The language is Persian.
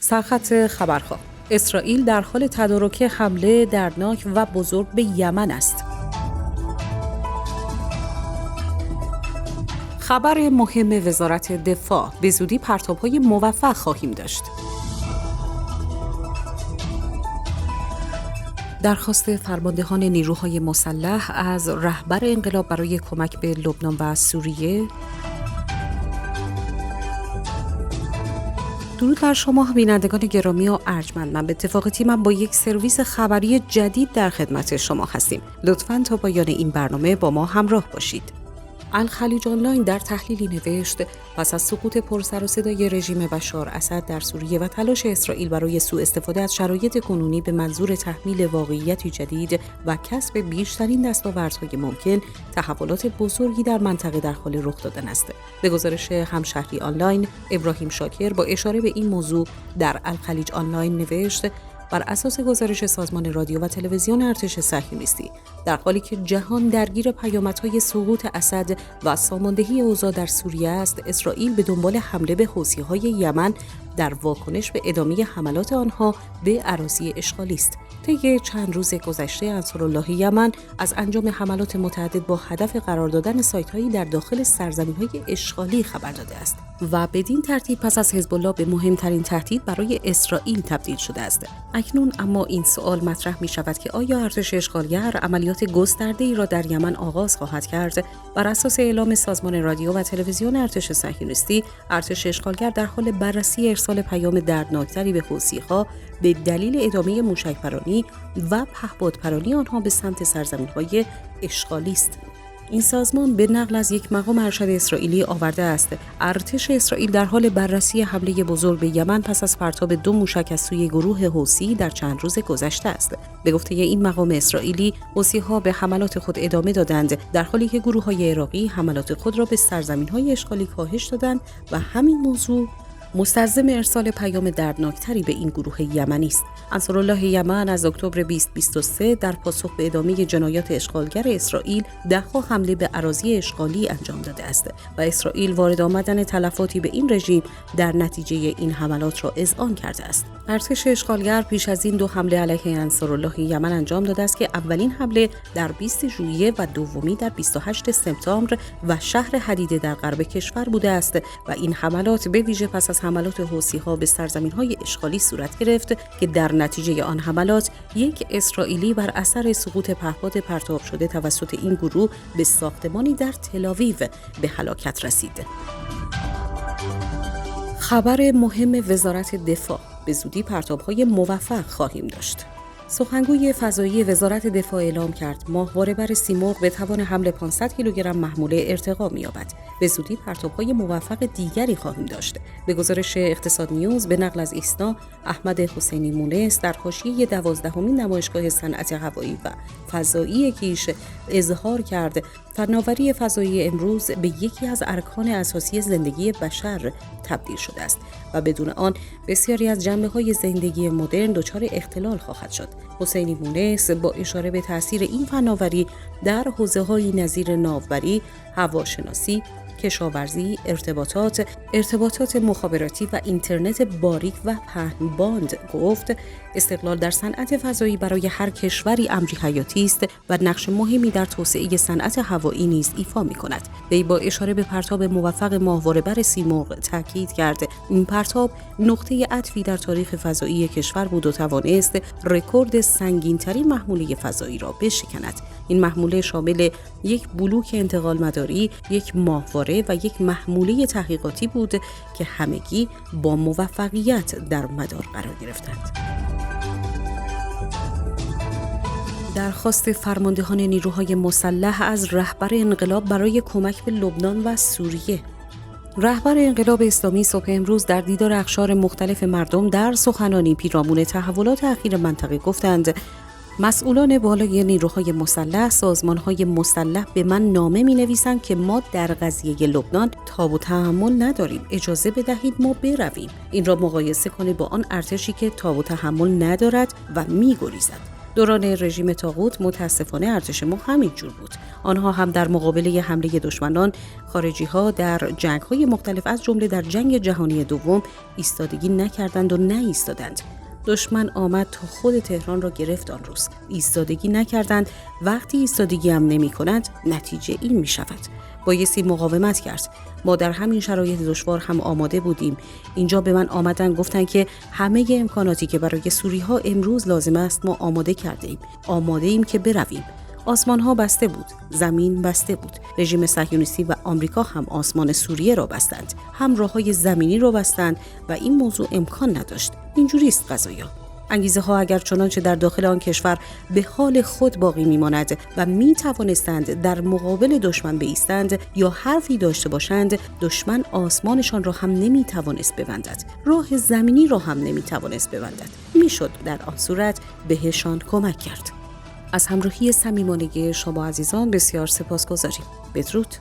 سرخط خبرها: اسرائیل در حال تدارک حمله دردناک و بزرگ به یمن است. خبر مهم وزارت دفاع: به زودی پرتاب‌های موفق خواهیم داشت. درخواست فرماندهان نیروهای مسلح از رهبر انقلاب برای کمک به لبنان و سوریه. درود بر شما بینندگان گرامی و ارجمند. من به اتفاق تیمم با یک سرویس خبری جدید در خدمت شما هستیم. لطفاً تا پایان این برنامه با ما همراه باشید. الخلیج آنلاین در تحلیلی نوشت: پس از سقوط پرسر و صدای رژیم بشار اسد در سوریه و تلاش اسرائیل برای سوء استفاده از شرایط کنونی به منظور تحمیل واقعیتی جدید و کسب بیشترین دستاوردهای ممکن، تحولات بزرگی در منطقه در حال رخ دادن است. به گزارش همشهری آنلاین، ابراهیم شاکر با اشاره به این موضوع در الخلیج آنلاین نوشت: بر اساس گزارش سازمان رادیو و تلویزیون ارتش صهیونیستی، در حالی که جهان درگیر پیامدهای سقوط اسد و ساماندهی اوضاع در سوریه است، اسرائیل به دنبال حمله به حوثی‌های یمن در واکنش به ادامه حملات آنها به اراضی اشغالی است. طی چند روز گذشته انصارالله یمن از انجام حملات متعدد با هدف قرار دادن سایت‌هایی در داخل سرزمین‌های اشغالی خبر داده است و بدین ترتیب پس از حزب الله به مهمترین تهدید برای اسرائیل تبدیل شده است. اکنون اما این سوال مطرح می‌شود که آیا ارتش اشغالگر عملیات گسترده‌ای را در یمن آغاز خواهد کرد؟ بر اساس اعلام سازمان رادیو و تلویزیون ارتش صهیونیستی، ارتش اشغالگر در حال بررسی ارسال پیام دردناکتری به حوثی‌ها به دلیل ادامه موشک‌پرانی و پهپادپرانی آنها به سمت سرزمین‌های اشغالی است. این سازمان به نقل از یک مقام ارشد اسرائیلی آورده است: ارتش اسرائیل در حال بررسی حمله بزرگ به یمن پس از پرتاب 2 موشک از سوی گروه حوثی در چند روز گذشته است. به گفته این مقام اسرائیلی، حوثی‌ها به حملات خود ادامه دادند، در حالی که گروه‌های عراقی حملات خود را به سرزمین‌های اشغالی کاهش دادند و همین موضوع مستلزم ارسال پیام دردناکتری به این گروه یمنی است. انصارالله یمن از اکتبر 2023 در پاسخ به ادامه جنایات اشغالگر اسرائیل ده‌ها حمله به اراضی اشغالی انجام داده است و اسرائیل وارد آمدن تلفاتی به این رژیم در نتیجه این حملات را اذعان کرده است. ارتش اشغالگر پیش از این 2 حمله علیه انصارالله یمن انجام داده است که اولین حمله در 20 ژوئیه و دومی در 28 سپتامبر و شهر حدیده در غرب کشور بوده است و این حملات به ویژه پس از حملات حوثی‌ها به سرزمین‌های اشغالی صورت گرفت که در نتیجه آن حملات یک اسرائیلی بر اثر سقوط پهپاد پرتاب شده توسط این گروه به ساختمانی در تل‌آویو به هلاکت رسید. خبر مهم وزارت دفاع: به زودی پرتاب‌های موفق خواهیم داشت. سخنگوی فضایی وزارت دفاع اعلام کرد ماهواره بر سیمرغ به توان حمل 500 کیلوگرم محموله ارتقا می‌یابد. به زودی پرتاب‌های موفق دیگری خواهیم داشت. به گزارش اقتصاد نیوز به نقل از ایسنا، احمد حسینی مونس در حاشیه 12مین نمایشگاه صنعت هوایی و فضایی کیش اظهار کرد فناوری فضایی امروز به یکی از ارکان اساسی زندگی بشر تبدیل شده است و بدون آن بسیاری از جنبه‌های زندگی مدرن دچار اختلال خواهد شد. حسینی مونس با اشاره به تأثیر این فناوری در حوزه‌های نظیر ناوبری، هواشناسی، کشاورزی، ارتباطات مخابراتی و اینترنت باریک و پهن‌باند گفت استقلال در صنعت فضایی برای هر کشوری امری حیاتی است و نقش مهمی در توسعه صنعت هوایی نیز ایفا می‌کند. وی با اشاره به پرتاب موفق ماهواره بر سیمرغ تاکید کرد این پرتاب نقطه عطفی در تاریخ فضایی کشور بود و توانست رکورد سنگین‌ترین محموله فضایی را بشکند. این محموله شامل یک بلوک انتقال مداری، یک ماهواره و یک محموله تحقیقاتی بود که همگی با موفقیت در مدار قرار گرفتند. درخواست فرماندهان نیروهای مسلح از رهبر انقلاب برای کمک به لبنان و سوریه. رهبر انقلاب اسلامی صبح امروز در دیدار اقشار مختلف مردم در سخنانی پیرامون تحولات اخیر منطقه گفتند مسئولان بالای نیروهای مسلح، سازمان‌های مسلح به من نامه می‌نویسند که ما در قضیه لبنان تاب و تحمل نداریم. اجازه بدهید ما برویم. این را مقایسه کنید با آن ارتشی که تاب و تحمل ندارد و می‌گریزد. دوران رژیم طاغوت متاسفانه ارتش ما همین جور بود. آنها هم در مقابله حمله دشمنان خارجی‌ها در جنگ‌های مختلف از جمله در جنگ جهانی دوم ایستادگی نکردند و نایستادند. دشمن آمد تا خود تهران را گرفت آن روز. ایستادگی نکردند. وقتی ایستادگی هم نمی‌کنند نتیجه این می‌شود. بایستی مقاومت کرد. ما در همین شرایط دشوار هم آماده بودیم. اینجا به من آمدن گفتن که همه امکاناتی که برای سوری‌ها امروز لازم است ما آماده کرده ایم. آماده ایم که برویم. آسمان ها بسته بود، زمین بسته بود. رژیم صهیونیستی و آمریکا هم آسمان سوریه را بستند، هم راههای زمینی را بستند و این موضوع امکان نداشت. اینجوری است قضایا. انگیزه ها اگر چنانچه در داخل آن کشور به حال خود باقی میماند و می توانستند در مقابل دشمن بایستند یا حرفی داشته باشند، دشمن آسمانشان را هم نمی توانست ببندد، راه زمینی را هم نمی توانست ببندد. میشد در آن صورت بهشان کمک کرد. از همراهی صمیمانه شما عزیزان بسیار سپاسگزاریم. بدرود.